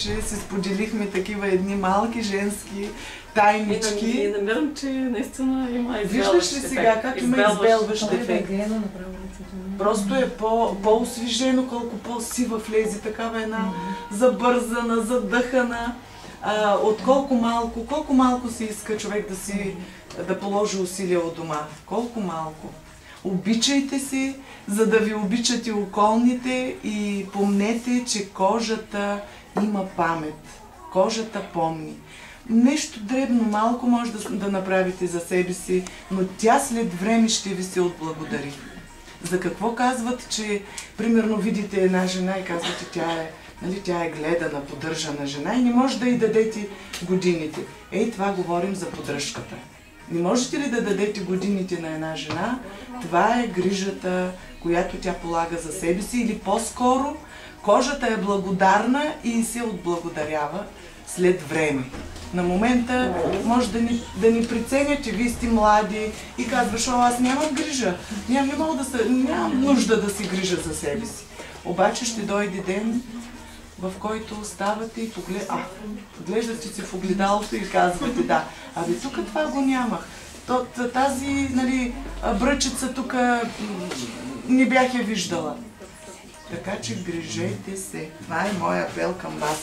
че си споделихме такива едни малки женски тайнички. И намирам, че наистина има избелващ. Виждаш ли сега как има избелващ ефект? Просто е по-освежено, колко по-сива влезе, такава една забързана, задъхана. От колко малко се иска човек да положи усилия от дома. Колко малко. Обичайте се, за да ви обичат и околните, и помнете, че кожата има памет. Кожата помни. Нещо дребно, малко може да направите за себе си, но тя след време ще ви се отблагодари. За какво казват, че примерно видите една жена и казвате, тя е гледана, поддържана жена и не може да й дадете годините. Това говорим за поддръжката. Не можете ли да дадете годините на една жена? Това е грижата, която тя полага за себе си, или по-скоро кожата е благодарна и се отблагодарява след време. На момента може да ни преценяте, вие сте млади и казваш, аз нямам грижа, нямам нужда да си грижа за себе си. Обаче ще дойде ден, в който ставате и глеждате се в огледалото и казвате, тук това го нямах. Тази бръчица тук не бях я виждала. Така че грижете се. Това е моя апел към вас.